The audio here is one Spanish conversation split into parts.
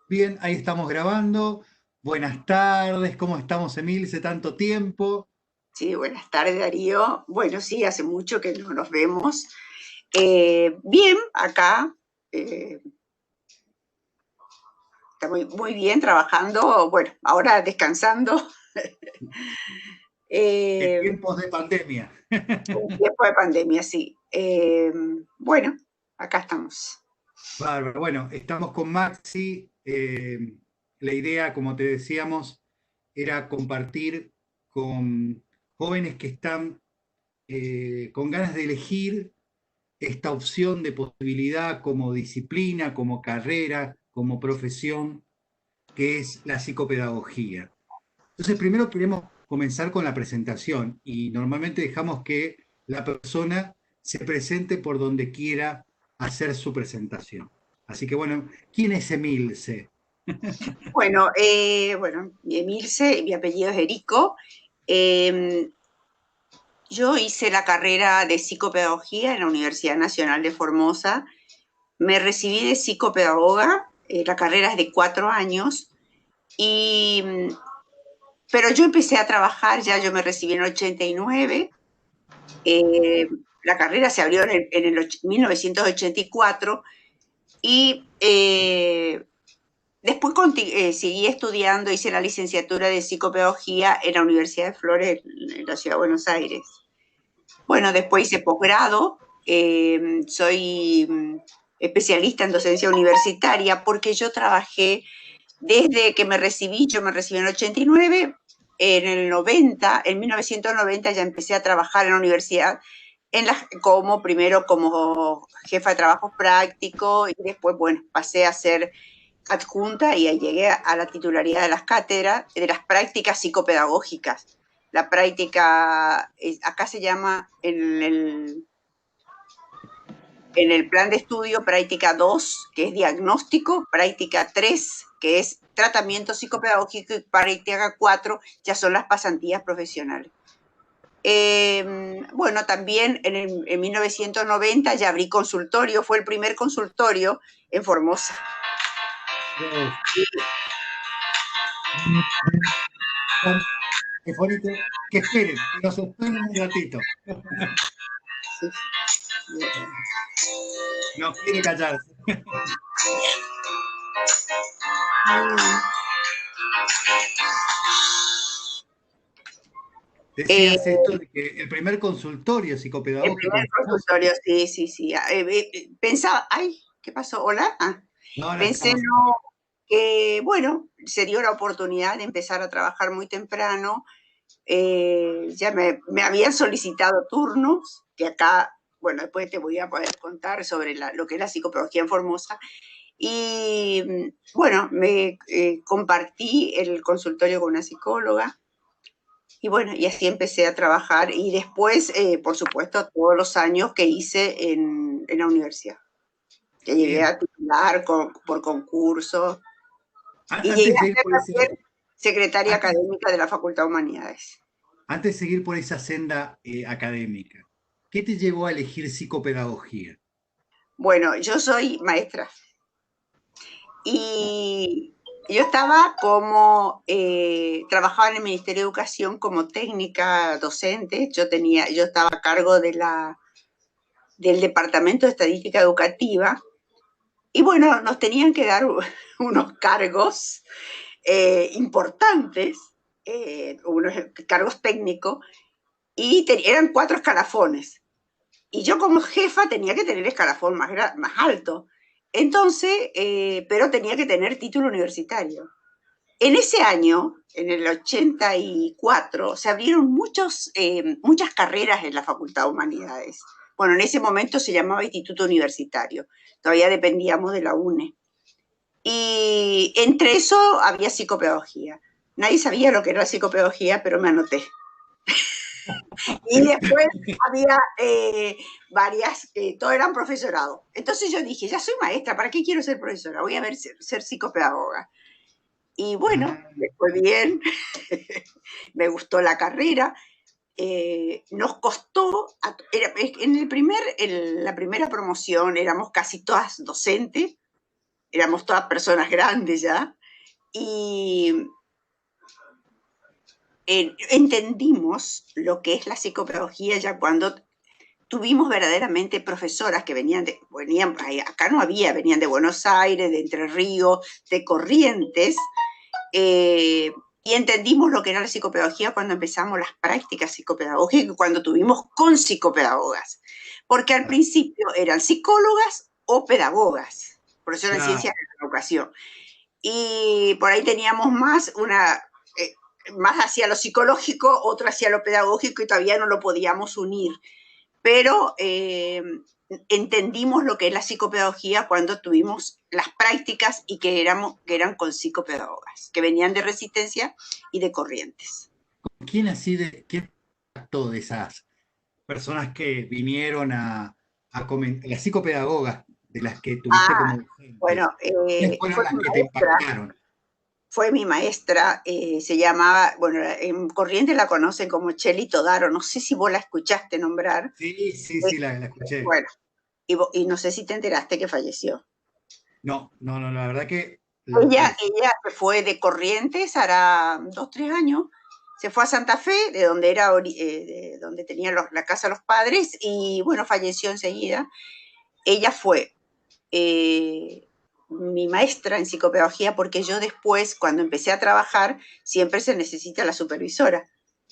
Bien, ahí estamos grabando. Buenas tardes, ¿cómo estamos, Emilce? Tanto tiempo. Sí, buenas tardes, Darío. Bueno, sí, hace mucho que no nos vemos. Bien, acá, eh, está muy bien trabajando. Bueno, ahora descansando. En Eh, tiempos de pandemia. un tiempo de pandemia, sí. Bueno, acá estamos. Bárbaro. Bueno, estamos con Maxi. La idea, como te decíamos, era compartir con jóvenes que están con ganas de elegir esta opción de posibilidad como disciplina, como carrera, como profesión, que es la psicopedagogía. Entonces, primero queremos comenzar con la presentación y normalmente dejamos que la persona se presente por donde quiera hacer su presentación. Así que bueno, ¿quién es Emilce? Bueno, Emilce, mi apellido es Erico. Eh, yo hice la carrera de psicopedagogía en la Universidad Nacional de Formosa. Me recibí de psicopedagoga, la carrera es de 4 años, y, pero yo empecé a trabajar, ya yo me recibí en el 89, eh, la carrera se abrió en el 1984 y después seguí estudiando, hice la licenciatura de psicopedagogía en la Universidad de Flores, en la Ciudad de Buenos Aires. Bueno, después hice posgrado, soy especialista en docencia universitaria porque yo trabajé desde que me recibí, yo me recibí en el 89, en el 90, en 1990 ya empecé a trabajar en la universidad, primero como jefa de trabajo práctico y después, bueno, pasé a ser adjunta y ahí llegué a la titularidad de las cátedras, de las prácticas psicopedagógicas. La práctica, acá se llama en el plan de estudio práctica 2, que es diagnóstico, práctica 3, que es tratamiento psicopedagógico, y práctica 4 ya son las pasantías profesionales. Bueno, también en 1990 ya abrí consultorio, fue el primer consultorio en Formosa. Los telefónicos, que esperen, que nos esperen un ratito. Sí, sí. No quiere callarse. Eh, Decías esto de que el primer consultorio el psicopedagógico primer en Formosa. consultorio, sí, sí, sí. Pensaba, ay, ¿qué pasó? ¿Hola? No, no, Pensé, estamos. no, que, bueno, se dio la oportunidad de empezar a trabajar muy temprano. Ya me habían solicitado turnos, que acá, bueno, después te voy a poder contar sobre lo que es la psicopedagogía en Formosa. Y bueno, me compartí el consultorio con una psicóloga. Y bueno, y así empecé a trabajar y después, por supuesto, todos los años que hice en la universidad, que llegué Bien. a titular por concurso y llegué Antes de a ir ser por también ese, secretaria antes, académica de la Facultad de Humanidades. antes de seguir por esa senda académica, ¿qué te llevó a elegir psicopedagogía? Bueno, yo soy maestra y yo estaba trabajaba en el Ministerio de Educación como técnica docente, yo estaba a cargo del Departamento de Estadística Educativa. Y bueno, nos tenían que dar unos cargos importantes, unos cargos técnicos, y eran 4 escalafones. Y yo como jefa tenía que tener escalafón más alto. Entonces, pero tenía que tener título universitario. En ese año, en el 84, se abrieron muchas carreras en la Facultad de Humanidades. Bueno, en ese momento se llamaba Instituto Universitario. Todavía dependíamos de la UNE. Y entre eso había psicopedagogía. Nadie sabía lo que era psicopedagogía, pero me anoté. Y después había varias, todos eran profesorados. Entonces yo dije, ya soy maestra, ¿para qué quiero ser profesora? Voy a ver ser psicopedagoga. Y bueno, Ah, me fue bien, me gustó la carrera. Nos costó, en la primera promoción éramos casi todas docentes, éramos todas personas grandes ya, y entendimos lo que es la psicopedagogía ya cuando tuvimos verdaderamente profesoras que venían, acá no había, venían de Buenos Aires, de Entre Ríos, de Corrientes, y entendimos lo que era la psicopedagogía cuando empezamos las prácticas psicopedagógicas, cuando tuvimos con psicopedagogas, porque al principio eran psicólogas o pedagogas, por eso eran ciencias de la educación, y por ahí teníamos más más hacia lo psicológico, otra hacia lo pedagógico, y todavía no lo podíamos unir, pero entendimos lo que es la psicopedagogía cuando tuvimos las prácticas y que eran con psicopedagogas, que venían de Resistencia y de Corrientes. ¿Quién trató de esas personas que vinieron a comentar, las psicopedagogas de las que tuviste como docentes? Bueno, ¿Quiénes fueron las que te impactaron? Fue mi maestra, se llamaba, bueno, en Corrientes la conocen como Cheli Todaro, no sé si vos la escuchaste nombrar. Sí, la escuché. Bueno, y no sé si te enteraste que falleció. No, la verdad que... Ella se fue de Corrientes, hará 2, 3 años, se fue a Santa Fe, de donde de donde tenía la casa los padres, y bueno, falleció enseguida. Ella fue mi maestra en psicopedagogía, porque yo después, cuando empecé a trabajar, siempre se necesita la supervisora.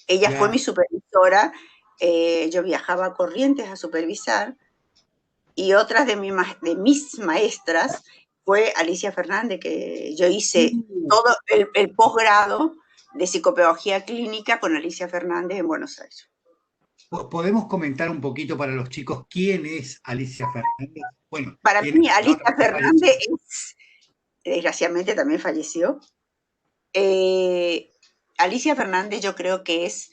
Ella fue mi supervisora, yo viajaba a Corrientes a supervisar, y otras de mis maestras fue Alicia Fernández, que yo hice todo el posgrado de psicopedagogía clínica con Alicia Fernández en Buenos Aires. ¿Podemos comentar un poquito para los chicos quién es Alicia Fernández? Bueno, para mí, Alicia Fernández desgraciadamente también falleció. Alicia Fernández yo creo que es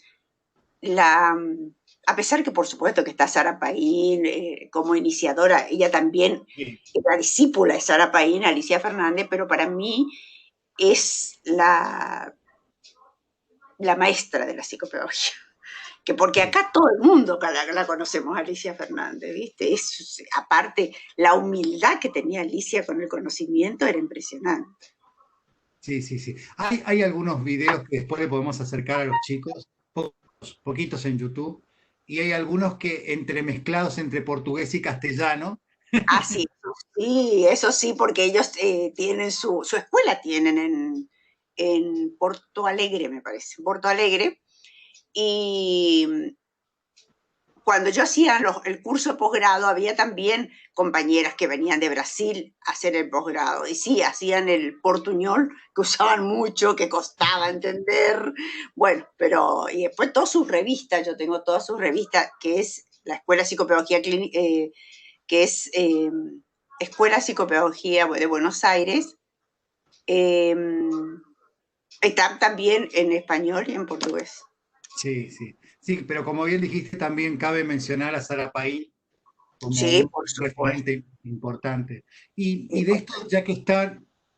a pesar que por supuesto que está Sara Paín como iniciadora, ella también era discípula de Sara Paín, Alicia Fernández, pero para mí es la maestra de la psicopedagogía. Porque acá todo el mundo la conocemos, Alicia Fernández, ¿viste? Aparte, la humildad que tenía Alicia con el conocimiento era impresionante. Sí. Hay algunos videos que después le podemos acercar a los chicos, poquitos en YouTube, y hay algunos que entremezclados entre portugués y castellano. Sí, eso sí, porque ellos tienen su escuela, tienen en Porto Alegre, me parece, Porto Alegre, y cuando yo hacía el curso de posgrado, había también compañeras que venían de Brasil a hacer el posgrado, y sí, hacían el portuñol, que usaban mucho, que costaba entender, bueno, y después todas sus revistas, yo tengo todas sus revistas, que es la Escuela de Psicopedagogía Clínica, que es Escuela de Psicopedagogía de Buenos Aires, está también en español y en portugués. Sí, pero como bien dijiste, también cabe mencionar a Sara Paín como un referente importante. Y de esto, ya que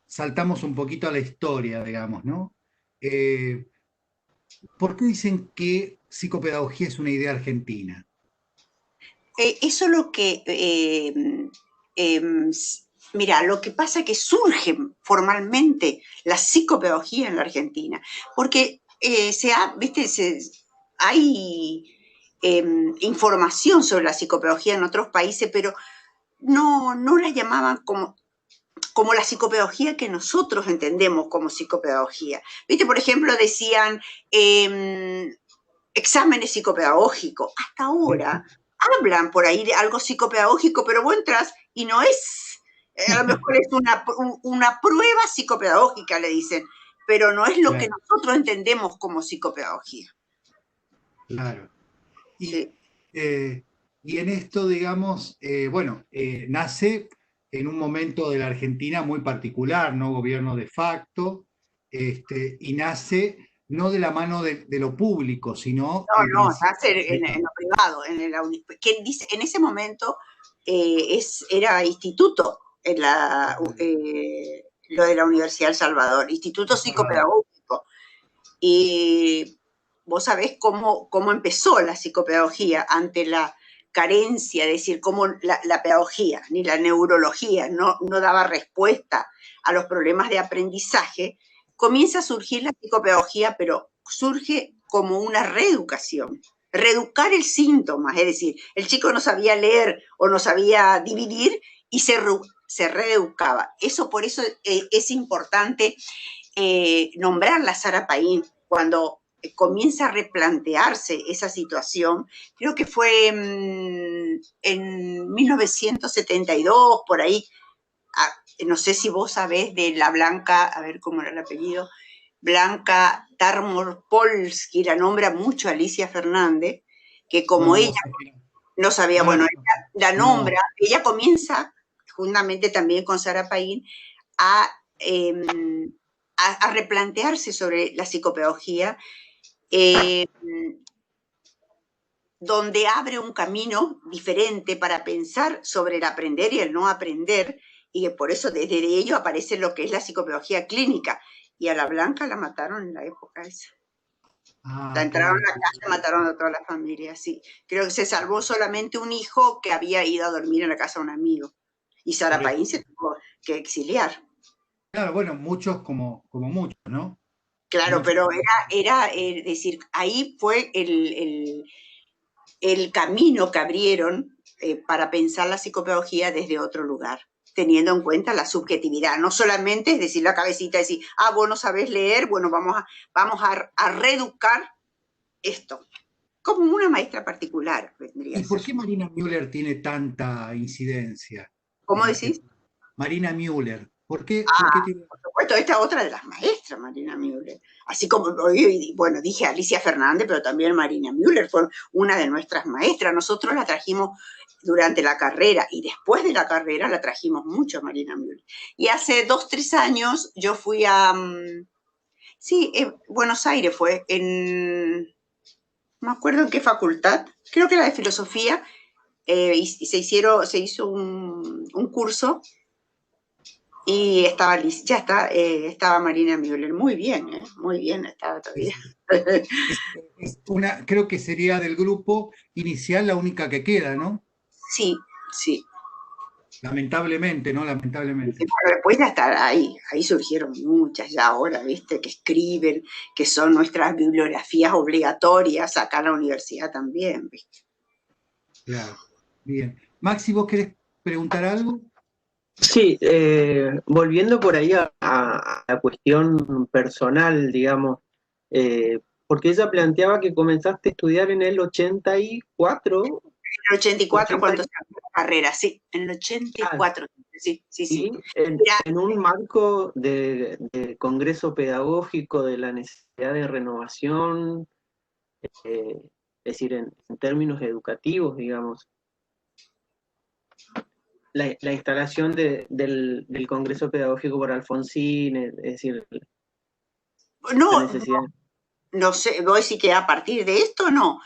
saltamos un poquito a la historia, digamos, ¿no? ¿Por qué dicen que psicopedagogía es una idea argentina? Eso es lo que... mira, lo que pasa es que surge formalmente la psicopedagogía en la Argentina, porque hay información sobre la psicopedagogía en otros países, pero no la llamaban como la psicopedagogía que nosotros entendemos como psicopedagogía. ¿Viste? Por ejemplo, decían exámenes psicopedagógicos. Hasta ahora hablan por ahí de algo psicopedagógico, pero vos entras y no es, a lo mejor es una prueba psicopedagógica, le dicen, pero no es lo que nosotros entendemos como psicopedagogía. Claro. Y en esto, digamos, nace en un momento de la Argentina muy particular, ¿no? Gobierno de facto, y nace no de la mano de lo público, sino... No, nace en lo privado. En ese momento era instituto, lo de la Universidad del Salvador, Instituto Psicopedagógico. Y vos sabés cómo empezó la psicopedagogía ante carencia, es decir, cómo la pedagogía ni la neurología no daba respuesta a los problemas de aprendizaje, comienza a surgir la psicopedagogía, pero surge como una reeducación, reeducar el síntoma, es decir, el chico no sabía leer o no sabía dividir y se reeducaba. Por eso es importante nombrarla Sara Paín cuando comienza a replantearse esa situación. Creo que fue en 1972, por ahí. No sé si vos sabés de la Blanca, a ver cómo era el apellido, Blanca Tarmor-Polsky, la nombra mucho Alicia Fernández, que como ella no sabía, bueno, ella la nombra, ella comienza, juntamente también con Sara Paín, a replantearse sobre la psicopedagogía, donde abre un camino diferente para pensar sobre el aprender y el no aprender, y por eso desde ello aparece lo que es la psicopedagogía clínica. Y a la Blanca la mataron en la época esa. La entraron a la casa y mataron a toda la familia, sí. Creo que se salvó solamente un hijo que había ido a dormir en la casa de un amigo. Y Sara Paín se tuvo que exiliar. Claro, bueno, muchos como muchos, ¿no? Claro, muchos. Pero era decir, ahí fue el camino que abrieron para pensar la psicopedagogía desde otro lugar, teniendo en cuenta la subjetividad. No solamente es decir la cabecita, decir, vos no sabés leer, bueno, vamos a reeducar esto. Como una maestra particular vendría a ser. ¿Y por qué Marina Müller tiene tanta incidencia? ¿Cómo decís? Marina Müller. ¿Por qué tiene... Por supuesto, esta es otra de las maestras, Marina Müller. Así como, bueno, dije Alicia Fernández, pero también Marina Müller fue una de nuestras maestras. Nosotros la trajimos durante la carrera y después de la carrera la trajimos mucho a Marina Müller. Y hace 2, 3 años yo fui a... Buenos Aires fue, no me acuerdo en qué facultad, creo que era de filosofía, y se hizo un curso y estaba Marina Müller, muy bien, estaba todavía. Creo que sería del grupo inicial la única que queda, ¿no? Sí. Lamentablemente, ¿no? Lamentablemente. Bueno, después ya está ahí surgieron muchas ya ahora, ¿viste? Que escriben, que son nuestras bibliografías obligatorias acá en la universidad también, ¿viste? Claro, bien. Maxi, ¿vos querés preguntar algo? Sí, volviendo por ahí a la cuestión personal, digamos, porque ella planteaba que comenzaste a estudiar en el 84. En el 84 cuando se abrió la carrera, sí, en el 84, sí. Y en un marco de congreso pedagógico, de la necesidad de renovación, es decir, en términos educativos, digamos. La instalación del Congreso Pedagógico por Alfonsín, es decir, no sé, ¿vos decís que a partir de esto no?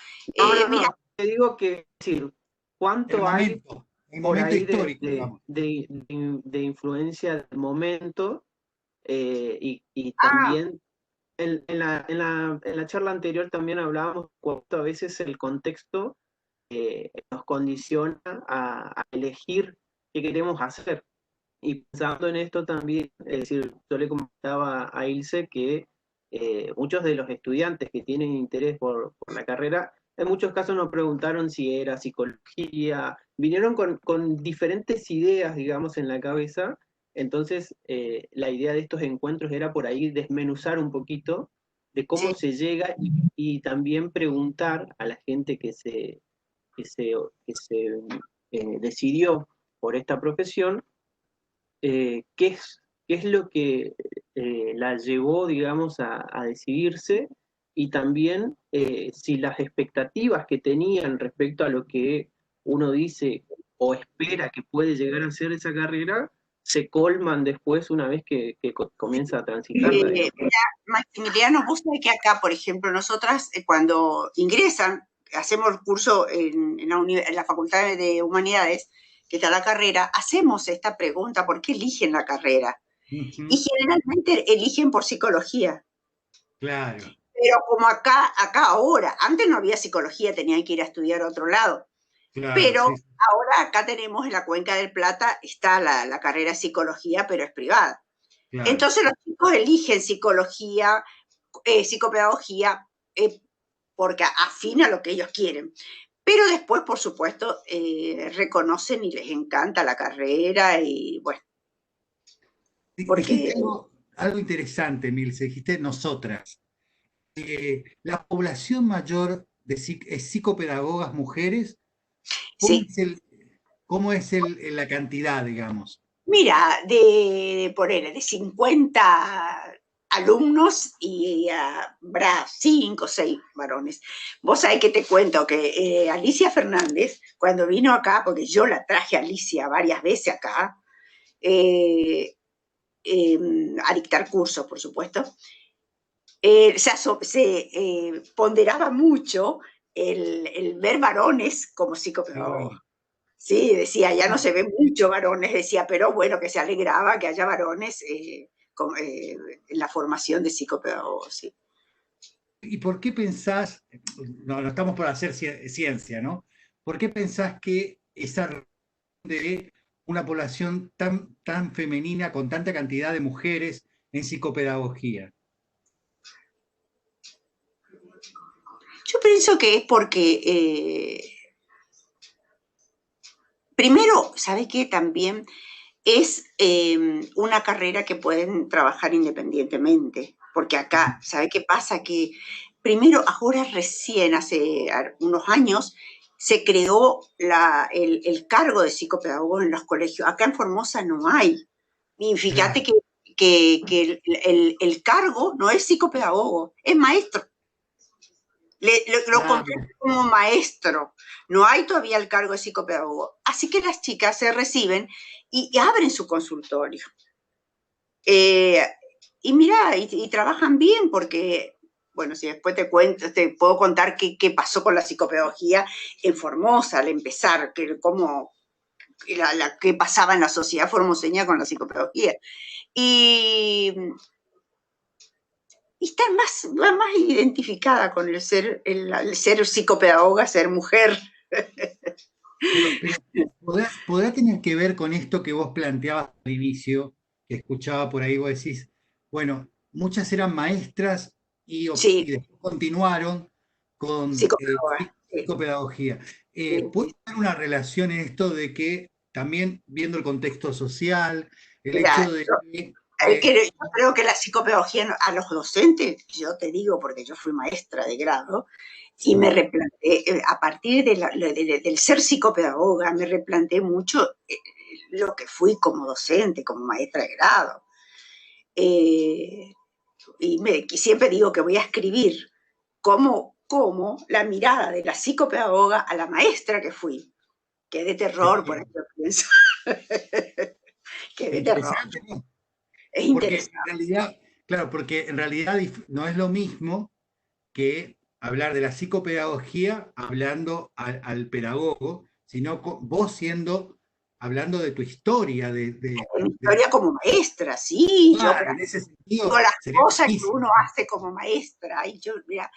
Mira, te digo que, es decir, ¿cuánto hay por ahí histórico, de influencia del momento? Y también en la charla anterior también hablábamos cuánto a veces el contexto nos condiciona a elegir qué queremos hacer. Y pensando en esto también, es decir, yo le comentaba a Ilse que muchos de los estudiantes que tienen interés por la carrera, en muchos casos nos preguntaron si era psicología, vinieron con diferentes ideas, digamos, en la cabeza. Entonces, la idea de estos encuentros era por ahí desmenuzar un poquito de cómo se llega y también preguntar a la gente que se decidió por esta profesión, qué es lo que la llevó, digamos, a decidirse, y también si las expectativas que tenían respecto a lo que uno dice o espera que puede llegar a ser esa carrera, se colman después una vez que comienza a transitarla. Maximiliano, vos sabés que acá, por ejemplo, nosotras cuando ingresan, hacemos el curso en la Facultad de Humanidades, que está la carrera, hacemos esta pregunta: ¿por qué eligen la carrera? Y generalmente eligen por psicología. Claro. Pero como acá ahora, antes no había psicología, tenían que ir a estudiar a otro lado. Claro, pero sí, ahora acá tenemos en la Cuenca del Plata, está la carrera de psicología, pero es privada. claro. Entonces los chicos eligen psicología, psicopedagogía, porque afina lo que ellos quieren. Pero después, por supuesto, reconocen y les encanta la carrera y bueno, Dijiste porque algo interesante, Milce, dijiste nosotras. La población mayor es psicopedagogas mujeres. ¿Cómo sí. es la cantidad, digamos? Mira, de 50 alumnos y habrá 5 o 6 varones. Vos sabés que te cuento que Alicia Fernández, cuando vino acá, porque yo la traje a Alicia varias veces acá, eh, a dictar cursos, por supuesto, se ponderaba mucho el ver varones como psicopedagogos. Sí. Sí, decía, ya no Ah, se ven muchos varones, decía, pero bueno, que se alegraba que haya varones en la formación de psicopedagogos, sí. ¿y por qué pensás, no estamos por hacer ciencia, ¿no? ¿Por qué pensás que esa de una población tan femenina, con tanta cantidad de mujeres en psicopedagogía? Yo pienso que es porque, primero, ¿sabe qué? También es una carrera que pueden trabajar independientemente, porque acá, ¿sabe qué pasa? Que primero, ahora recién, hace unos años, se creó el cargo de psicopedagogo en los colegios. Acá en Formosa no hay. Y fíjate Claro. que el cargo no es psicopedagogo, es maestro. Lo Ah, contratan como maestro. No hay todavía el cargo de psicopedagogo. Así que las chicas se reciben y abren su consultorio. Eh, y mira, y trabajan bien porque, bueno, si después te cuento, te puedo contar qué pasó con la psicopedagogía en Formosa al empezar, qué pasaba en la sociedad formoseña con la psicopedagogía. Y está más identificada con el ser psicopedagoga, ser mujer. pero podrá tener que ver con esto que vos planteabas al inicio, que escuchaba por ahí, vos decís, bueno, muchas eran maestras y Sí, después continuaron con psicopedagoga. Sí, psicopedagogía. ¿Puede sí. haber una relación en esto de que también viendo el contexto social, el Mira, hecho de que yo creo que la psicopedagogía a los docentes, yo te digo porque yo fui maestra de grado, y me sí, replanteé, a partir del ser psicopedagoga, me replanteé mucho lo que fui como docente, como maestra de grado. Eh, y siempre digo que voy a escribir cómo la mirada de la psicopedagoga a la maestra que fui, que de terror, por ahí yo pienso, que de terror, interesante, ¿no? es Porque en interesante. realidad, claro, porque en realidad no es lo mismo que hablar de la psicopedagogía hablando al pedagogo, sino vos hablando de tu historia, Mi historia como maestra, sí, yo claro, en ese digo sentido las sería cosas que difícil. uno hace como maestra. Mira,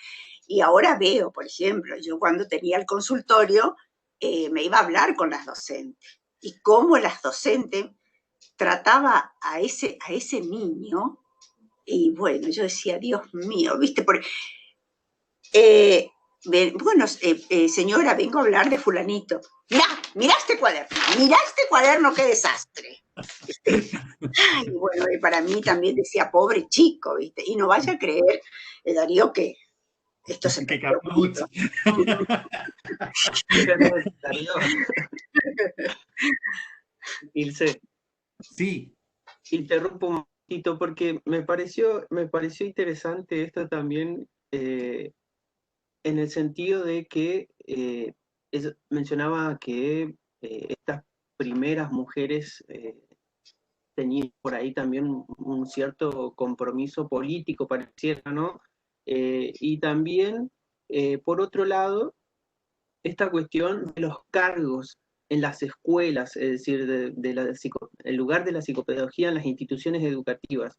y ahora veo, por ejemplo, yo cuando tenía el consultorio, me iba a hablar con las docentes. Y cómo las docentes trataba a ese niño, y bueno, yo decía, Dios mío, ¿viste? Eh, bueno, señora, vengo a hablar de fulanito. Mirá este cuaderno, qué desastre. ¿Viste? Ay, bueno, y para mí también decía, pobre chico, ¿viste? Y no vaya a creer, Darío, que esto se Que perdió caput. mucho. Darío, Ilse, Sí, interrumpo un poquito porque me pareció interesante esto también en el sentido de que mencionaba que estas primeras mujeres tenían por ahí también un cierto compromiso político, pareciera, ¿no? Y también, por otro lado, esta cuestión de los cargos en las escuelas, es decir, el lugar de la psicopedagogía en las instituciones educativas.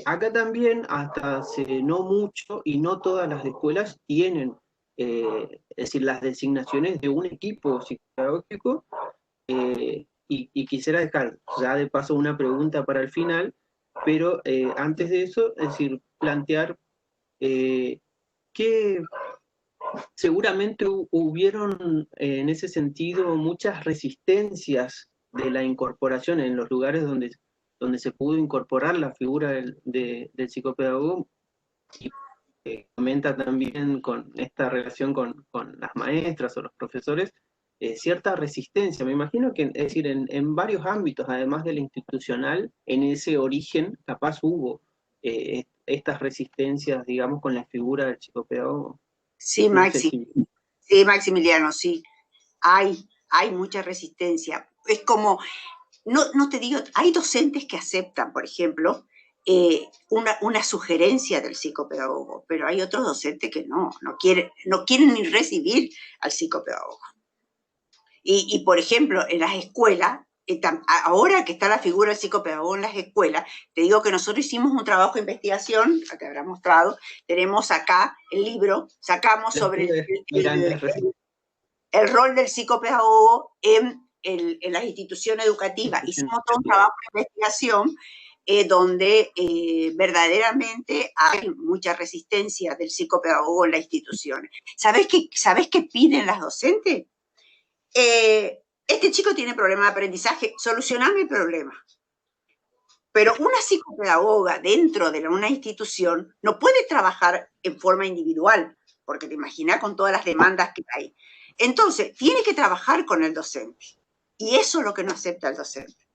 Acá también, hasta hace no mucho, y no todas las escuelas tienen es decir, las designaciones de un equipo psicopedagógico, y quisiera dejar ya de paso una pregunta para el final, pero antes de eso, es decir, plantear que seguramente hubieron en ese sentido muchas resistencias de la incorporación en los lugares donde se pudo incorporar la figura del psicopedagogo, y comenta también con esta relación con las maestras o los profesores, cierta resistencia. Me imagino que, es decir, en varios ámbitos, además del institucional, en ese origen capaz hubo estas resistencias, digamos, con la figura del psicopedagogo. Sí, No sé Maxi. si... Sí, Maximiliano, sí. Hay mucha resistencia. Es como, no te digo, hay docentes que aceptan, por ejemplo, una sugerencia del psicopedagogo, pero hay otros docentes que no quieren ni recibir al psicopedagogo. Y por ejemplo, en las escuelas, ahora que está la figura del psicopedagogo en las escuelas, te digo que nosotros hicimos un trabajo de investigación, que habrá mostrado, tenemos acá el libro, sacamos sobre el rol del psicopedagogo en las instituciones educativas. Hicimos todo un trabajo de investigación donde verdaderamente hay mucha resistencia del psicopedagogo en las instituciones. ¿Sabés qué piden las docentes? Este chico tiene problema de aprendizaje, solucioname el problema. Pero una psicopedagoga dentro de una institución no puede trabajar en forma individual, porque te imaginas con todas las demandas que hay. Entonces, tiene que trabajar con el docente. Y eso es lo que no acepta el docente.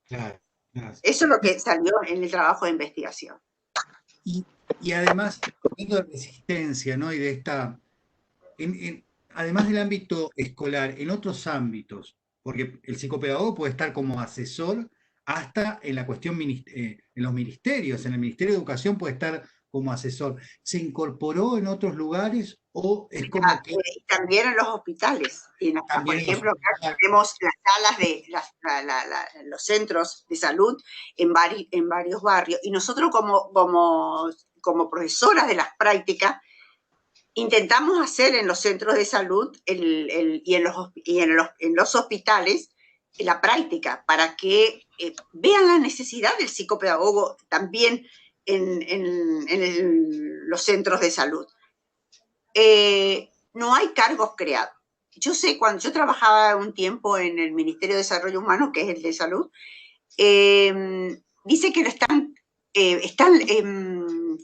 Claro, claro. Eso es lo que salió en el trabajo de investigación. Y además, hablando de resistencia, ¿no? Y de esta, además del ámbito escolar, en otros ámbitos, porque el psicopedagogo puede estar como asesor hasta en la cuestión, en los ministerios, en el Ministerio de Educación puede estar como asesor. ¿Se incorporó en otros lugares o es como que...? También en los hospitales. Por ejemplo, acá tenemos las salas de los centros de salud en varios barrios, y nosotros como profesoras de las prácticas intentamos hacer en los centros de salud y en los hospitales la práctica para que vean la necesidad del psicopedagogo también en los centros de salud. No hay cargos creados. Yo sé, cuando yo trabajaba un tiempo en el Ministerio de Desarrollo Humano, que es el de salud, dice que están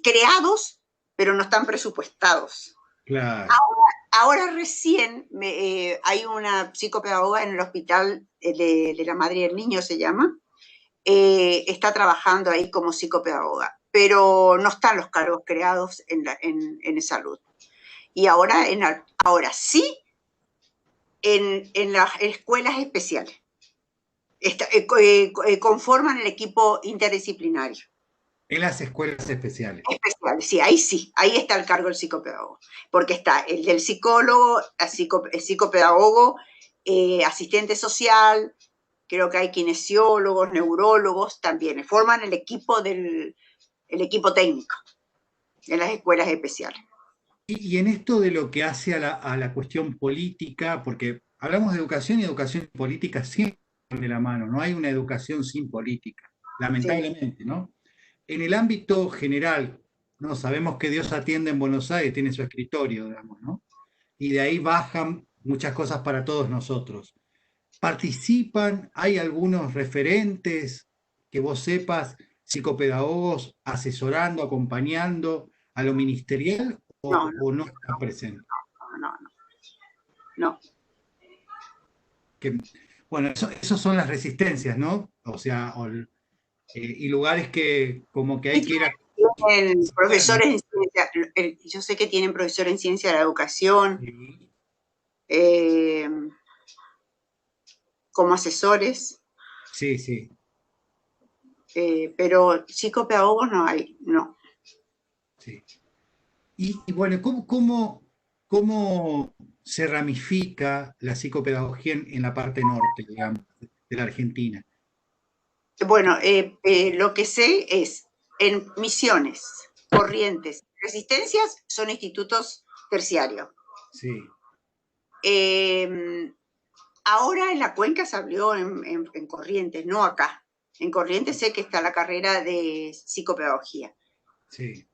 creados, pero no están presupuestados. Claro. Ahora recién hay una psicopedagoga en el hospital de la Madre y el Niño, se llama, está trabajando ahí como psicopedagoga, pero no están los cargos creados en salud. Y ahora sí, en las escuelas especiales. Conforman el equipo interdisciplinario. En las escuelas especiales. Sí, ahí está el cargo del psicopedagogo, porque está el del psicólogo, el psicopedagogo, asistente social, creo que hay kinesiólogos, neurólogos también, forman el equipo técnico en las escuelas especiales. Y en esto de lo que hace a la cuestión política, porque hablamos de educación y educación y política siempre de la mano, no hay una educación sin política, lamentablemente, ¿no? En el ámbito general, ¿no? Sabemos que Dios atiende en Buenos Aires, tiene su escritorio, digamos, ¿no? Y de ahí bajan muchas cosas para todos nosotros. ¿Participan? ¿Hay algunos referentes que vos sepas, psicopedagogos, asesorando, acompañando a lo ministerial o no está presente? No. Bueno, eso son las resistencias, ¿no? O sea, y lugares que como que hay que ir a... Profesores en ciencia, yo sé que tienen profesores en ciencia de la educación, como asesores. Sí. Pero psicopedagogos no hay, no. Sí. Y bueno, ¿cómo se ramifica la psicopedagogía en la parte norte, digamos, de la Argentina? Bueno, lo que sé es, en Misiones, Corrientes, Resistencias son institutos terciarios. Sí. Ahora en la Cuenca se abrió en Corrientes, no acá. En Corrientes sé que está la carrera de psicopedagogía. Sí.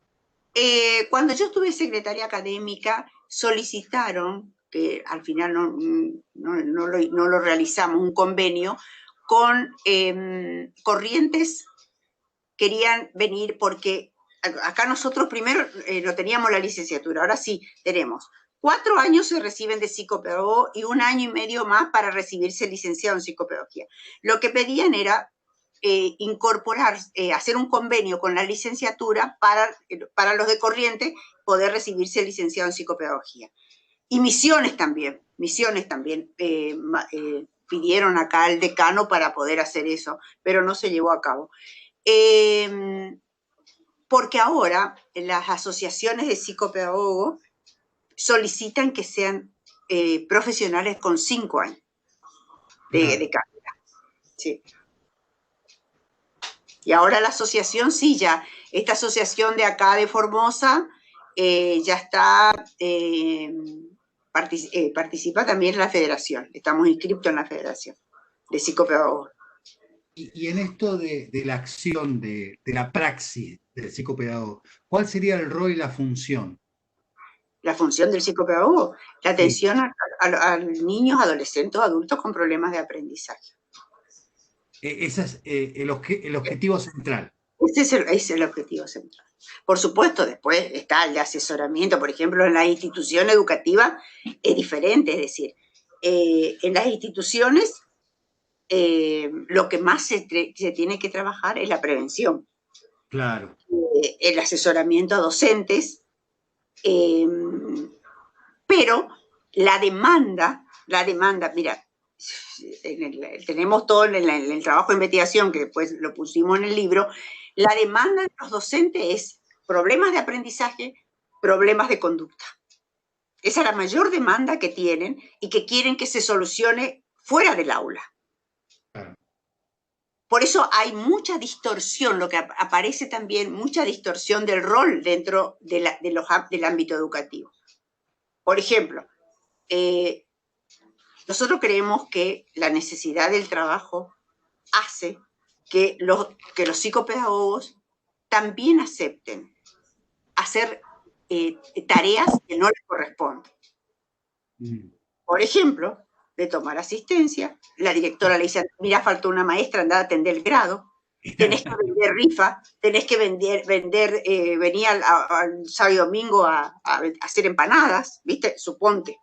Cuando yo estuve secretaria académica, solicitaron, que al final no lo realizamos, un convenio con Corrientes. Querían venir porque acá nosotros primero no teníamos la licenciatura, ahora sí tenemos 4 años se reciben de psicopedagogo y 1 año y medio más para recibirse licenciado en psicopedagogía. Lo que pedían era incorporar, hacer un convenio con la licenciatura para los de Corrientes poder recibirse licenciado en psicopedagogía. Y Misiones también pidieron acá al decano para poder hacer eso, pero no se llevó a cabo. Porque ahora las asociaciones de psicopedagogos solicitan que sean profesionales con 5 años de carrera. Sí. Y ahora la asociación, sí, ya, esta asociación de acá de Formosa ya está, participa también en la federación, estamos inscritos en la federación de psicopedagogos. Y en esto de la acción, de la praxis del psicopedagogo, ¿cuál sería el rol y la función? La función del psicopedagogo, la atención a niños, adolescentes, adultos con problemas de aprendizaje. Ese es el objetivo central. Ese es el objetivo central. Por supuesto, después está el de asesoramiento, por ejemplo, en la institución educativa es diferente, es decir, en las instituciones lo que más se tiene que trabajar es la prevención. Claro. El asesoramiento a docentes, pero la demanda, mira, tenemos todo en el trabajo de investigación, que después lo pusimos en el libro, la demanda de los docentes es problemas de aprendizaje, problemas de conducta. Esa es la mayor demanda que tienen y que quieren que se solucione fuera del aula. Por eso hay mucha distorsión, lo que aparece también, mucha distorsión del rol dentro del ámbito educativo. Por ejemplo, nosotros creemos que la necesidad del trabajo hace que los psicopedagogos también acepten hacer tareas que no les corresponden. Por ejemplo, de tomar asistencia, la directora le dice, mira, faltó una maestra, anda a atender el grado, tenés que vender rifa, tenés que venir al sábado y domingo a hacer empanadas, ¿viste? Suponte.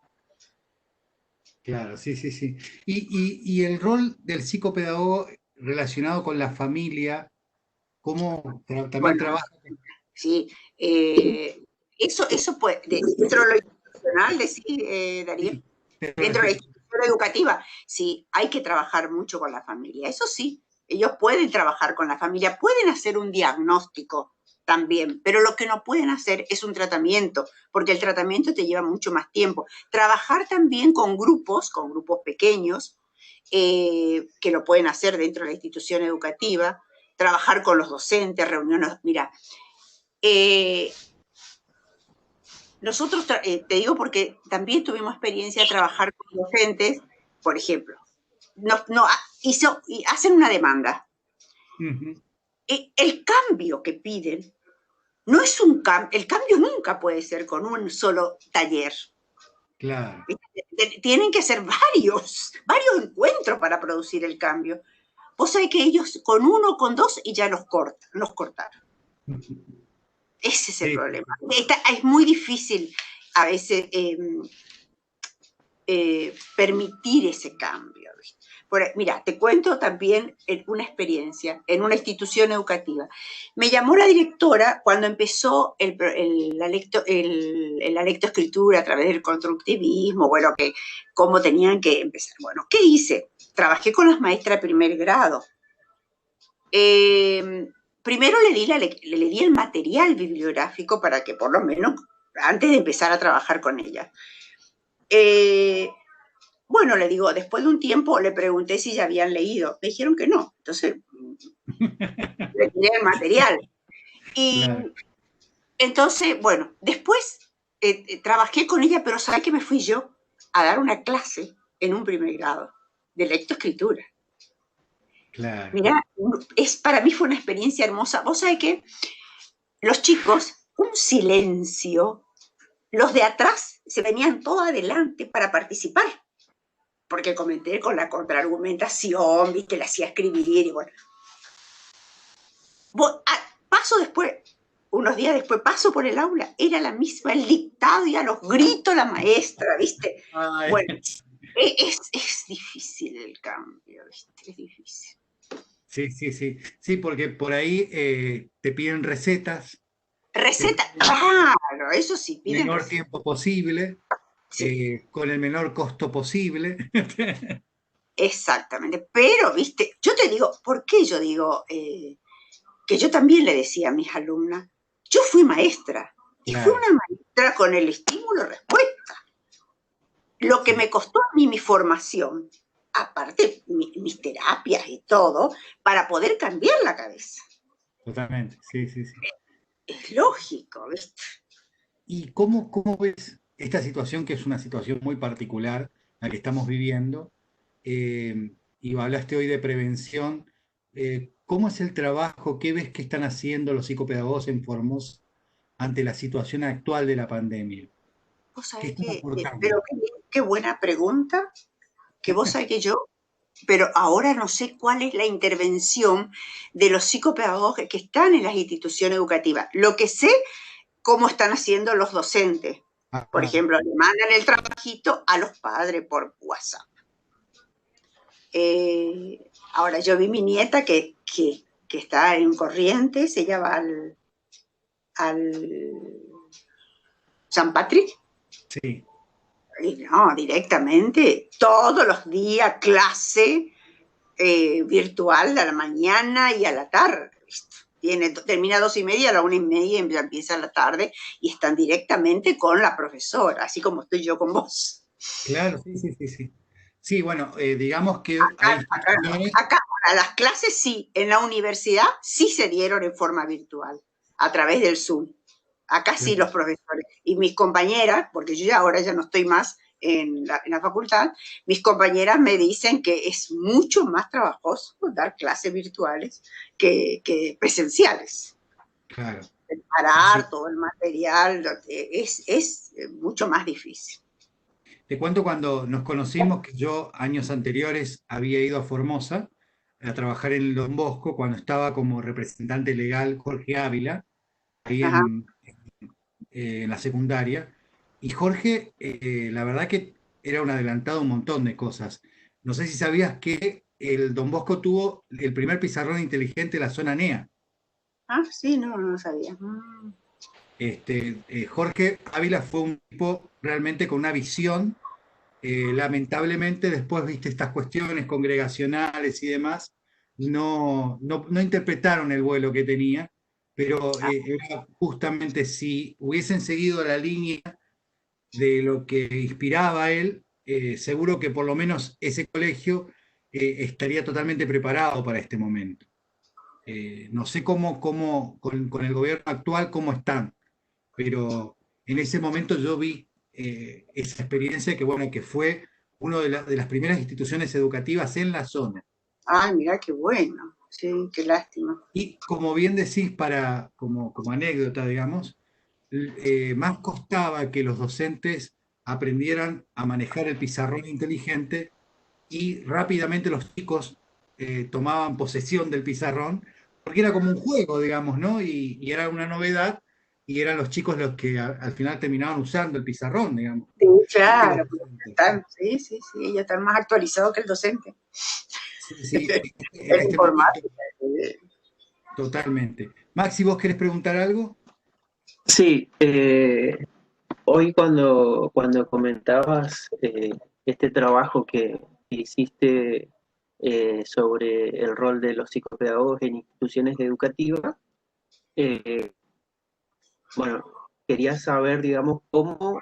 Claro, sí. Y el rol del psicopedagogo relacionado con la familia, ¿cómo también trabaja? Sí, eso puede, dentro de lo institucional, Darío, dentro de la institución educativa, sí, hay que trabajar mucho con la familia, eso sí, ellos pueden trabajar con la familia, pueden hacer un diagnóstico también, pero lo que no pueden hacer es un tratamiento, porque el tratamiento te lleva mucho más tiempo. Trabajar también con grupos pequeños, que lo pueden hacer dentro de la institución educativa, trabajar con los docentes, reuniones, mira, nosotros, te digo porque también tuvimos experiencia de trabajar con docentes, por ejemplo, hacen una demanda. El cambio que piden no es un cambio, el cambio nunca puede ser con un solo taller. Claro. Tienen que ser varios encuentros para producir el cambio. Vos sabés que ellos con 1, con 2 y ya nos cortaron. Ese es el problema. Es muy difícil a veces permitir ese cambio. Mira, te cuento también una experiencia en una institución educativa. Me llamó la directora cuando empezó la lectoescritura a través del constructivismo, bueno, cómo tenían que empezar. Bueno, ¿qué hice? Trabajé con las maestras de primer grado. Primero le di el material bibliográfico para que por lo menos antes de empezar a trabajar con ella. Bueno, le digo, después de un tiempo le pregunté si ya habían leído. Me dijeron que no. Entonces, le tiré el material. Y claro. Entonces, bueno, después trabajé con ella, pero ¿sabes que me fui yo a dar una clase en un primer grado de lectoescritura? Claro. Mirá, para mí fue una experiencia hermosa. Vos sabés que los chicos, un silencio, los de atrás se venían todos adelante para participar, porque comenté con la contraargumentación, viste, la hacía escribir y bueno. Paso después, unos días después, paso por el aula, era la misma, el dictado y a los gritos la maestra, viste. Ay. Bueno, es difícil el cambio, viste, es difícil. Sí, sí, sí. Sí, porque por ahí te piden recetas. Recetas, claro, eso sí, piden menor recetas. tiempo posible, Sí. con el menor costo posible. Exactamente, pero, viste, yo te digo, ¿por qué yo digo que yo también le decía a mis alumnas? Yo fui maestra, y fui Claro. una maestra con el estímulo-respuesta. Lo que me costó a mí mi formación, aparte mis terapias y todo, para poder cambiar la cabeza. Totalmente, sí, sí, sí. Es lógico, ¿viste? ¿Y cómo ves esta situación, que es una situación muy particular, la que estamos viviendo? Y hablaste hoy de prevención. ¿Cómo es el trabajo? ¿Qué ves que están haciendo los psicopedagogos en Formosa ante la situación actual de la pandemia? Vos ¿Qué sabés están que, aportando? pero qué buena pregunta, que vos sabés que yo, pero ahora no sé cuál es la intervención de los psicopedagogos que están en las instituciones educativas. Lo que sé, cómo están haciendo los docentes. Por Ajá, ejemplo, le mandan el trabajito a los padres por WhatsApp. Ahora, yo vi mi nieta que está en Corrientes, ella va al San Patrick, sí. y no, directamente, todos los días clase virtual a la mañana y a la tarde. Termina 2:30, a la 1:30 empieza la tarde y están directamente con la profesora, así como estoy yo con vos. Claro, sí, sí, sí, sí. Sí, bueno, digamos que hay instituciones. Acá, las clases sí, en la universidad sí se dieron en forma virtual, a través del Zoom. Acá sí Claro, los profesores. Y mis compañeras, porque yo ahora ya no estoy más en la facultad, mis compañeras me dicen que es mucho más trabajoso dar clases virtuales que presenciales. claro. Sí, Preparar sí. todo el material es mucho más difícil. Te cuento cuando nos conocimos que yo años anteriores había ido a Formosa a trabajar en Don Bosco cuando estaba como representante legal Jorge Ávila, ahí Ajá. en la secundaria. Y Jorge, la verdad que era un adelantado a un montón de cosas. No sé si sabías que el Don Bosco tuvo el primer pizarrón inteligente de la zona NEA. Ah, sí, no sabía. Jorge Ávila fue un tipo realmente con una visión. Lamentablemente después, viste, estas cuestiones congregacionales y demás, no interpretaron el vuelo que tenía, pero era justamente si hubiesen seguido la línea de lo que inspiraba a él, seguro que por lo menos ese colegio estaría totalmente preparado para este momento. No sé con el gobierno actual cómo están, pero en ese momento yo vi esa experiencia que, bueno, que fue una de las primeras instituciones educativas en la zona. Ay, mira qué bueno. Sí, qué lástima. Y como bien decís, como anécdota, digamos, más costaba que los docentes aprendieran a manejar el pizarrón inteligente y rápidamente los chicos tomaban posesión del pizarrón, porque era como un juego, digamos, ¿no? Y era una novedad, y eran los chicos los que al final terminaban usando el pizarrón, digamos. Sí, Más que los claro, docentes. sí, sí, sí, ellos están más actualizados que el docente. Sí, sí, en El este momento, informática. totalmente. Maxi, ¿vos querés preguntar algo? Sí, hoy cuando comentabas este trabajo que hiciste sobre el rol de los psicopedagogos en instituciones educativas, eh, bueno, quería saber, digamos, cómo,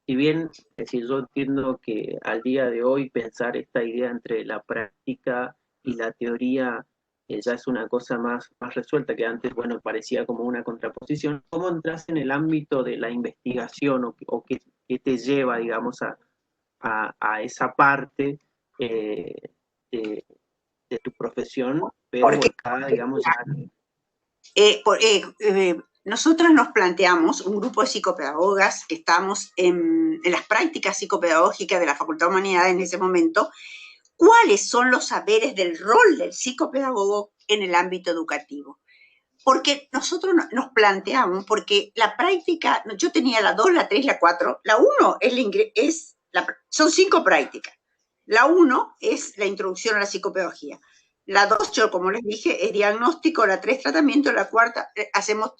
si bien, es decir, yo entiendo que al día de hoy pensar esta idea entre la práctica y la teoría ya es una cosa más resuelta, que antes, bueno, parecía como una contraposición. ¿Cómo entras en el ámbito de la investigación o qué te lleva, digamos, a esa parte de, de tu profesión, pero Porque, volcada, digamos, ya... nosotros nos planteamos, un grupo de psicopedagogas que estamos en las prácticas psicopedagógicas de la Facultad de Humanidades en ese momento, cuáles son los saberes del rol del psicopedagogo en el ámbito educativo. Porque nosotros nos planteamos, porque la práctica, yo tenía la 2, la 3, la 4, la 1 son 5 prácticas. La 1 es la introducción a la psicopedagogía. La 2, yo como les dije, es diagnóstico, la 3, tratamiento, la 4, hacemos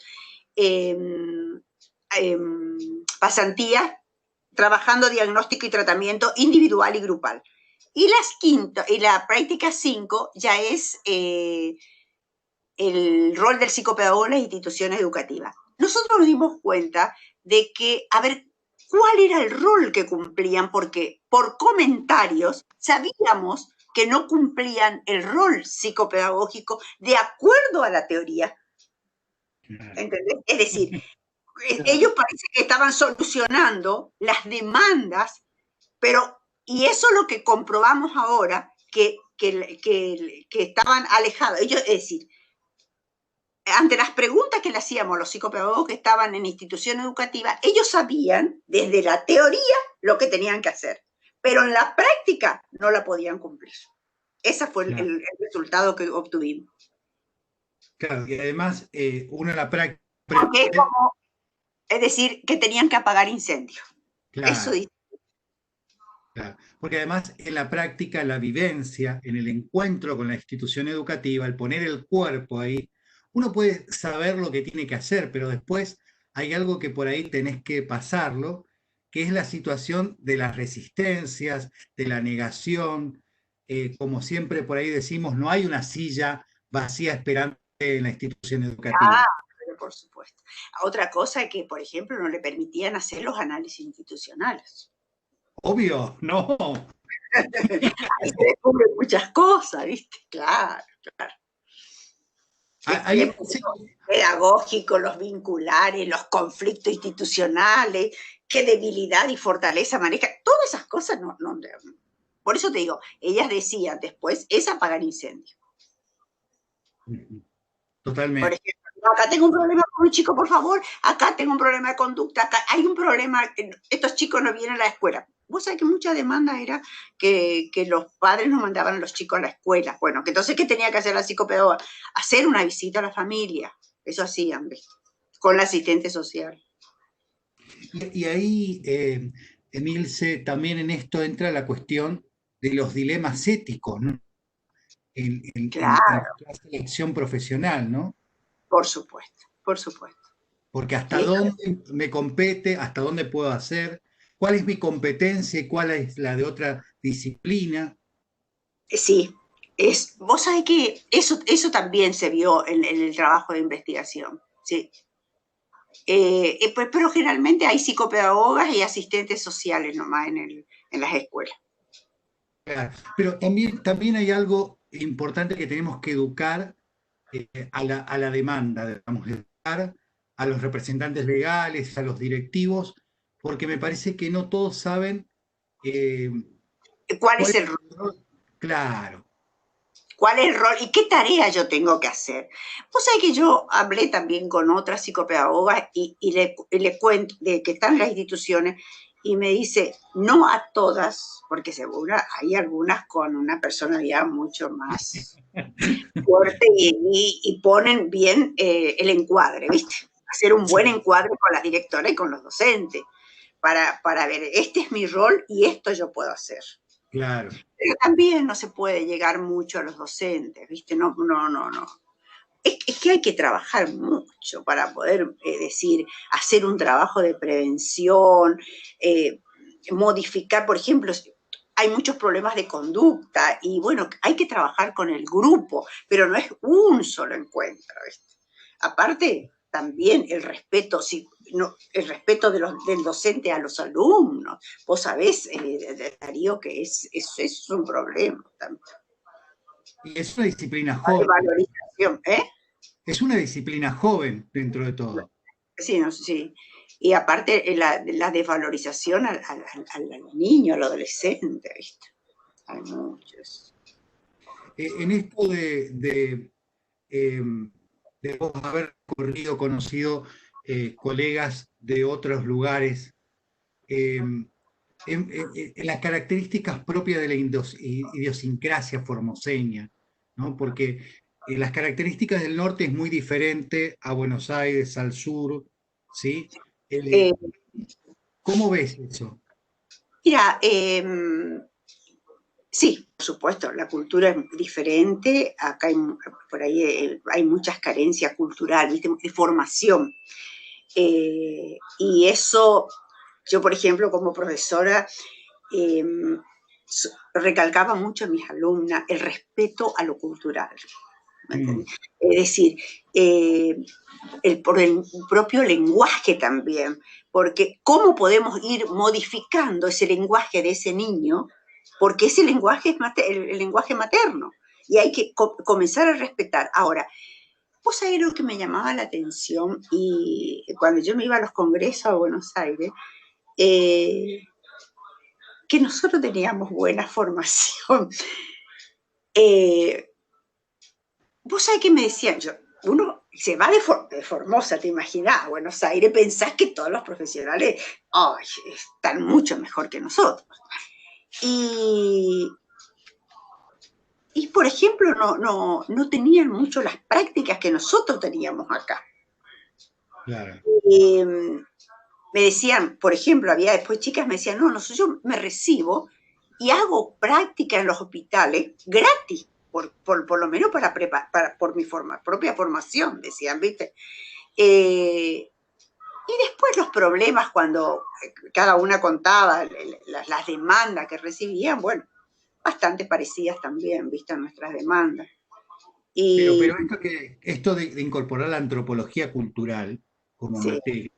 pasantía, trabajando diagnóstico y tratamiento individual y grupal. Y la práctica 5 ya es el rol del psicopedagogo en las instituciones educativas. Nosotros nos dimos cuenta de que, a ver, ¿cuál era el rol que cumplían? Porque por comentarios sabíamos que no cumplían el rol psicopedagógico de acuerdo a la teoría. ¿Entendés? Es decir, ellos parece que estaban solucionando las demandas, y eso es lo que comprobamos ahora, que estaban alejados. Ellos, es decir, ante las preguntas que le hacíamos a los psicopedagogos que estaban en institución educativa, ellos sabían desde la teoría lo que tenían que hacer, pero en la práctica no la podían cumplir. Ese fue el resultado que obtuvimos. Claro, y además uno en la práctica... Es decir, que tenían que apagar incendios. Claro. Eso dice. Claro, porque además en la práctica, la vivencia, en el encuentro con la institución educativa, el poner el cuerpo ahí, uno puede saber lo que tiene que hacer, pero después hay algo que por ahí tenés que pasarlo, que es la situación de las resistencias, de la negación. Como siempre por ahí decimos, no hay una silla vacía esperando en la institución educativa. Pero por supuesto. Otra cosa es que, por ejemplo, no le permitían hacer los análisis institucionales. Obvio, no. Ahí se descubren muchas cosas, ¿viste? Claro, claro. Sí. Pedagógico, los vinculares, los conflictos institucionales, qué debilidad y fortaleza maneja, todas esas cosas no. Por eso te digo, ellas decían después, es apagar incendios. Totalmente. Por ejemplo, acá tengo un problema con un chico, por favor, acá tengo un problema de conducta, acá hay un problema, estos chicos no vienen a la escuela. Vos sabés que mucha demanda era que los padres nos mandaban a los chicos a la escuela. Bueno, que entonces, ¿qué tenía que hacer la psicopedagoga? Hacer una visita a la familia. Eso hacían, ¿ves? Con la asistente social. Y ahí, Emilce, también en esto entra la cuestión de los dilemas éticos, ¿no? Claro. En la selección profesional, ¿no? Por supuesto, por supuesto. Porque hasta dónde me compete, hasta dónde puedo hacer, cuál es mi competencia y cuál es la de otra disciplina. Sí, vos sabés que eso también se vio en el trabajo de investigación, sí. Pero generalmente hay psicopedagogas y asistentes sociales nomás en las escuelas. Claro, pero también hay algo importante que tenemos que educar a la demanda, digamos, educar a los representantes legales, a los directivos, porque me parece que no todos saben cuál es el rol. Claro. ¿Cuál es el rol y qué tarea yo tengo que hacer? Vos sabés que yo hablé también con otras psicopedagogas y le cuento de que están en las instituciones y me dice, no a todas, porque seguro hay algunas con una personalidad mucho más fuerte y ponen bien el encuadre, ¿viste? Hacer un buen encuadre con la directora y con los docentes para ver, este es mi rol y esto yo puedo hacer. Claro. Pero también no se puede llegar mucho a los docentes, ¿viste? No. Es que hay que trabajar mucho para poder hacer un trabajo de prevención, modificar, por ejemplo, hay muchos problemas de conducta y bueno, hay que trabajar con el grupo, pero no es un solo encuentro, ¿viste? Aparte, también el respeto del docente a los alumnos. Vos sabés, Darío, que es un problema también. Y es una disciplina De joven. valorización, ¿eh? Es una disciplina joven dentro de todo. Sí, no, sí. Y aparte la desvalorización al niño, al adolescente, ¿viste? Hay muchos. En esto de vos haber conocido colegas de otros lugares, en las características propias de la idiosincrasia formoseña, ¿no? Porque las características del norte es muy diferente a Buenos Aires, al sur, ¿sí? Eh, ¿Cómo ves eso? Mira, sí, por supuesto, la cultura es diferente. Acá por ahí hay muchas carencias culturales, ¿viste? De formación. Y eso, yo por ejemplo, como profesora, eh, recalcaba mucho a mis alumnas el respeto a lo cultural. Es decir, por el propio lenguaje también, porque cómo podemos ir modificando ese lenguaje de ese niño, porque ese lenguaje es el lenguaje materno, y hay que comenzar a respetar. Ahora, vos sabés lo que me llamaba la atención, y cuando yo me iba a los congresos a Buenos Aires, que nosotros teníamos buena formación. Vos sabés que me decían, uno se va de Formosa, te imaginás, a Buenos Aires, pensás que todos los profesionales están mucho mejor que nosotros. Y por ejemplo, no tenían mucho las prácticas que nosotros teníamos acá. Claro. Me decían, por ejemplo, había después chicas me decían, no, yo me recibo y hago práctica en los hospitales gratis. Por lo menos por mi propia formación, decían, ¿viste? Y después los problemas cuando cada una contaba las demandas que recibían, bueno, bastante parecidas también, ¿viste? Nuestras demandas. Pero esto de incorporar la antropología cultural como sí, materia,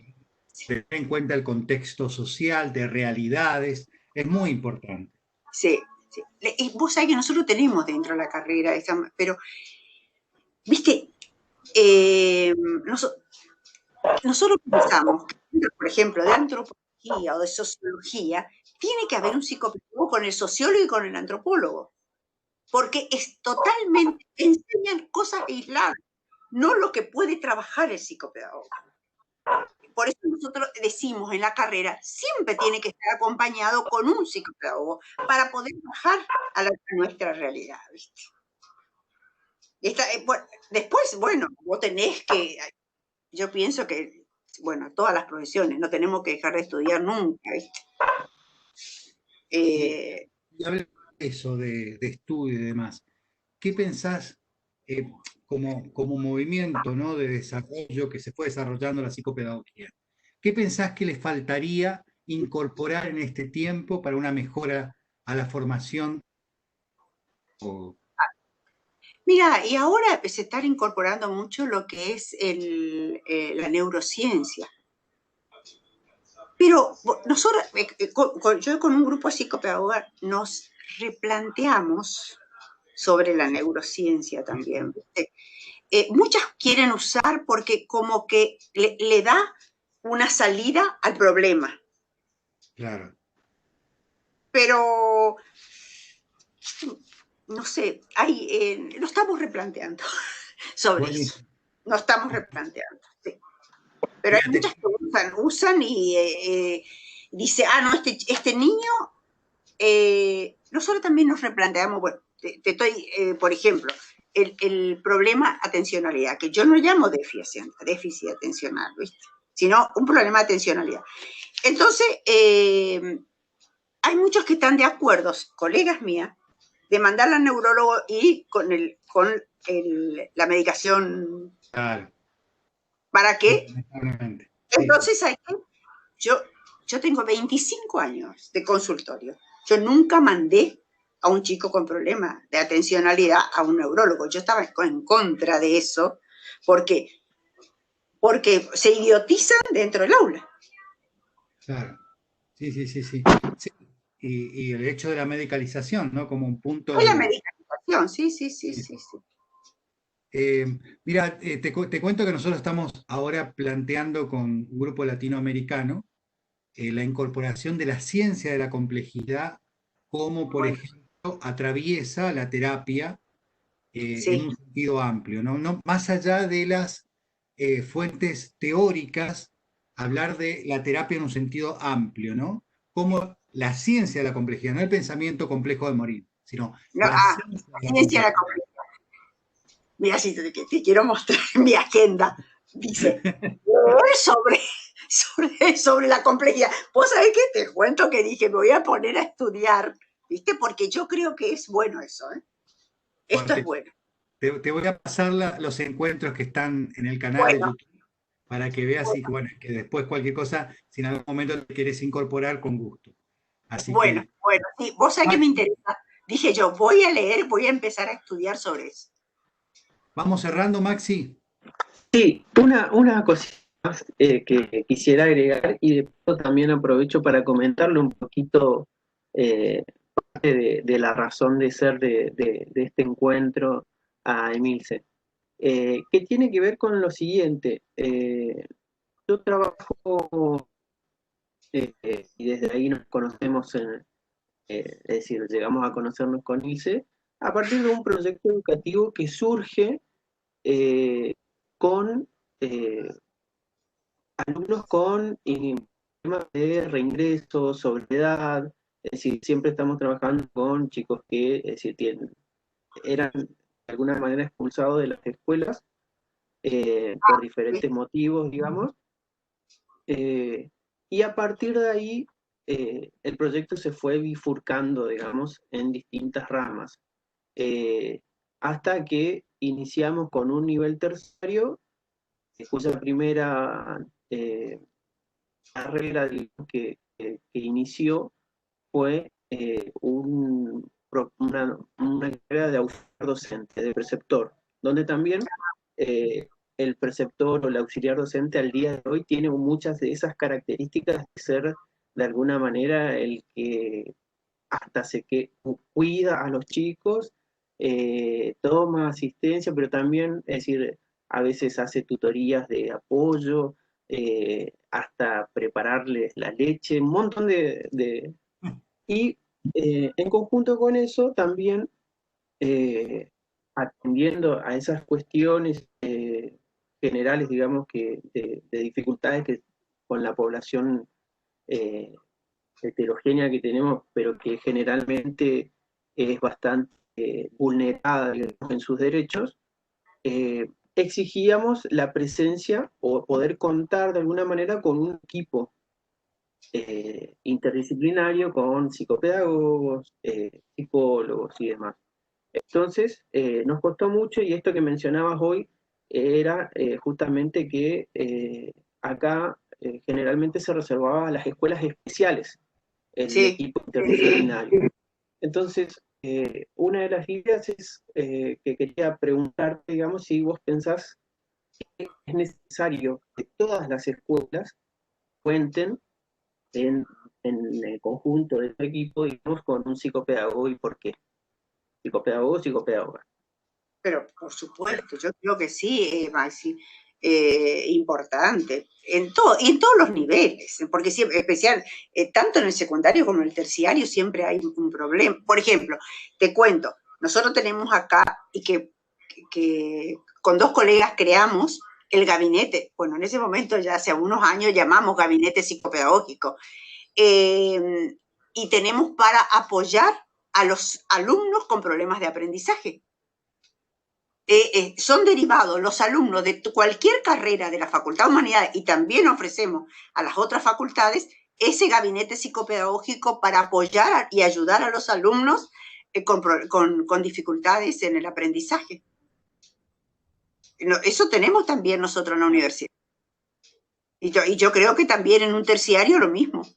tener en cuenta el contexto social, de realidades, es muy importante. Sí, sí. Y vos sabés que nosotros tenemos dentro de la carrera, pero, viste, nosotros pensamos que, por ejemplo, de antropología o de sociología, tiene que haber un psicopedagogo con el sociólogo y con el antropólogo, porque enseñan cosas aisladas, no lo que puede trabajar el psicopedagogo. Por eso nosotros decimos en la carrera, siempre tiene que estar acompañado con un psicopedagogo para poder bajar a nuestra realidad, ¿viste? Después, bueno, vos tenés que, yo pienso que, bueno, todas las profesiones, no tenemos que dejar de estudiar nunca, ¿viste? Y hablar de eso, de estudio y demás, ¿qué pensás como movimiento, ¿no?, de desarrollo que se fue desarrollando la psicopedagogía? ¿Qué pensás que le faltaría incorporar en este tiempo para una mejora a la formación? Mira, y ahora se está incorporando mucho lo que es la neurociencia. Pero nosotros, yo con un grupo de psicopedagogas nos replanteamos sobre la neurociencia también. Muchas quieren usar porque como que le da una salida al problema. Claro. Pero, no sé, lo estamos replanteando sobre eso. Lo estamos replanteando, sí. Pero hay muchas que usan y dice, no, este niño, nosotros también nos replanteamos, bueno, por ejemplo, el problema atencionalidad, que yo no llamo déficit atencional, ¿viste? Sino un problema de atencionalidad. Entonces, hay muchos que están de acuerdo, colegas mías, de mandarla al neurólogo y con la medicación. Claro. ¿Para qué? Entonces, ¿sabes qué? Yo tengo 25 años de consultorio. Yo nunca mandé a un chico con problemas de atencionalidad a un neurólogo. Yo estaba en contra de eso porque se idiotizan dentro del aula. Claro. Sí. Y el hecho de la medicalización, ¿no? Como un punto. La medicalización, formación, sí. Mira, te cuento que nosotros estamos ahora planteando con un grupo latinoamericano la incorporación de la ciencia de la complejidad, como por ejemplo atraviesa la terapia en un sentido amplio, ¿no? Más allá de las fuentes teóricas, hablar de la terapia en un sentido amplio, ¿no? Como la ciencia de la complejidad, no el pensamiento complejo de morir, sino la ciencia de la complejidad. Mira, si te quiero mostrar mi agenda, dice, sobre la complejidad. Vos sabés que te cuento que dije, me voy a poner a estudiar, ¿viste? Porque yo creo que es bueno eso, ¿eh? Esto es bueno. Te voy a pasar los encuentros que están en el canal de YouTube para que veas y que después cualquier cosa, si en algún momento te querés incorporar, con gusto. Así bueno, sí, vos sabés que me interesa. Dije yo, voy a leer, voy a empezar a estudiar sobre eso. ¿Vamos cerrando, Maxi? Sí, una cosita más que quisiera agregar, y de paso también aprovecho para comentarle un poquito de la razón de ser de este encuentro a Emilce, que tiene que ver con lo siguiente. Yo trabajo, y desde ahí nos conocemos, es decir, llegamos a conocernos con Ilse, a partir de un proyecto educativo que surge con alumnos con problemas de reingreso, soledad, es decir, siempre estamos trabajando con chicos que, es decir, eran de alguna manera expulsados de las escuelas por diferentes motivos, digamos, y a partir de ahí el proyecto se fue bifurcando, digamos, en distintas ramas, hasta que iniciamos con un nivel terciario, cuya primera carrera, digamos, que inició fue una carrera de auxiliar docente, de preceptor, donde también el preceptor o el auxiliar docente al día de hoy tiene muchas de esas características de ser de alguna manera el que hasta que cuida a los chicos, toma asistencia, pero también, es decir, a veces hace tutorías de apoyo, hasta prepararles la leche, un montón y en conjunto con eso también atendiendo a esas cuestiones generales, digamos, de dificultades que con la población heterogénea que tenemos, pero que generalmente es bastante vulnerada, digamos, en sus derechos, exigíamos la presencia o poder contar de alguna manera con un equipo interdisciplinario con psicopedagogos, psicólogos y demás. Entonces, nos costó mucho, y esto que mencionabas hoy era justamente que acá generalmente se reservaba a las escuelas especiales el equipo interdisciplinario. Entonces, una de las ideas es que quería preguntarte, digamos, si vos pensás que es necesario que todas las escuelas cuenten en el conjunto de este equipo, digamos, con un psicopedagogo, y por qué. Psicopedagogo o psicopedagoga. Pero por supuesto, yo creo que sí, Maxi, importante, en todos los niveles, porque siempre, especial, tanto en el secundario como en el terciario siempre hay un problema. Por ejemplo, te cuento, nosotros tenemos acá, y que con 2 colegas creamos el gabinete, bueno, en ese momento ya hace unos años llamamos gabinete psicopedagógico, y tenemos para apoyar a los alumnos con problemas de aprendizaje. Son derivados los alumnos de cualquier carrera de la Facultad de Humanidades, y también ofrecemos a las otras facultades ese gabinete psicopedagógico para apoyar y ayudar a los alumnos con dificultades en el aprendizaje. Eso tenemos también nosotros en la universidad. Y yo creo que también en un terciario lo mismo.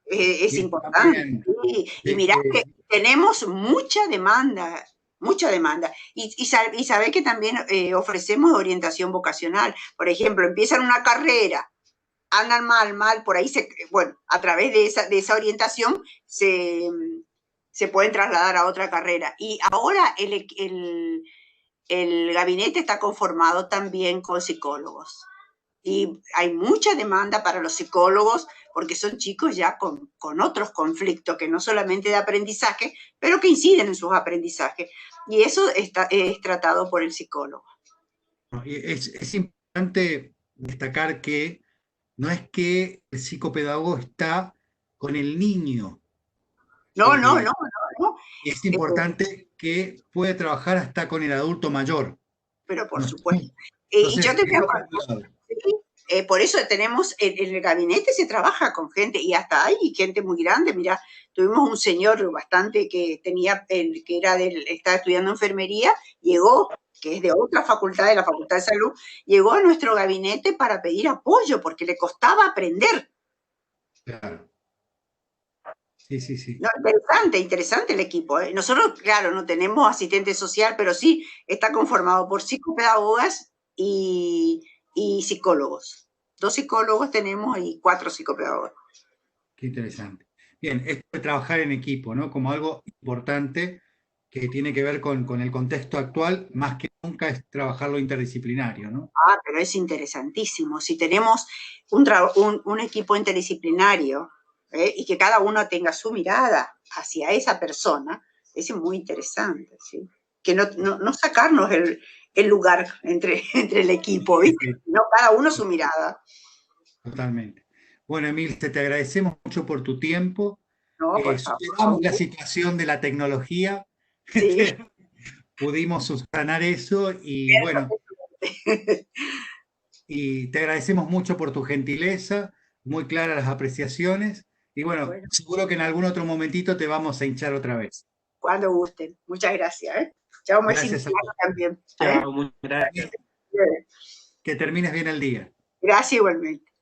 Es importante. Y mirá que tenemos mucha demanda. Y sabe que también ofrecemos orientación vocacional. Por ejemplo, empiezan una carrera, andan mal, por ahí a través de esa orientación se se pueden trasladar a otra carrera. Y ahora el gabinete está conformado también con psicólogos. Y hay mucha demanda para los psicólogos porque son chicos ya con otros conflictos que no solamente de aprendizaje, pero que inciden en sus aprendizajes. Y eso es tratado por el psicólogo. Es importante destacar que no es que el psicopedagogo está con el niño. No. Es importante que puede trabajar hasta con el adulto mayor. Pero por supuesto. Entonces, y yo te voy a por eso tenemos, en el gabinete se trabaja con gente, y hasta hay gente muy grande. Mira, tuvimos un señor bastante que tenía, estaba estudiando enfermería, llegó, que es de otra facultad, de la Facultad de Salud, llegó a nuestro gabinete para pedir apoyo, porque le costaba aprender. Claro. Sí. No, interesante el equipo. Nosotros, claro, no tenemos asistente social, pero sí está conformado por psicopedagogas y psicólogos. 2 psicólogos tenemos y 4 psicopedagogas. Qué interesante. Bien, esto de trabajar en equipo, ¿no? Como algo importante que tiene que ver con el contexto actual, más que nunca es trabajar lo interdisciplinario, ¿no? Pero es interesantísimo. Si tenemos un equipo interdisciplinario, y que cada uno tenga su mirada hacia esa persona, es muy interesante, ¿sí? Que no sacarnos el lugar entre el equipo, ¿viste? Sí. No, cada uno su mirada. Totalmente. Bueno, Emil, te agradecemos mucho por tu tiempo. Superamos la situación de la tecnología. Sí. Pudimos subsanar eso y bueno, y te agradecemos mucho por tu gentileza, muy claras las apreciaciones. Y bueno, seguro que en algún otro momentito te vamos a hinchar otra vez. Cuando gusten. Muchas gracias. Chao, Maximiliano, también. Chao, muchas gracias. Que termines bien el día. Gracias igualmente.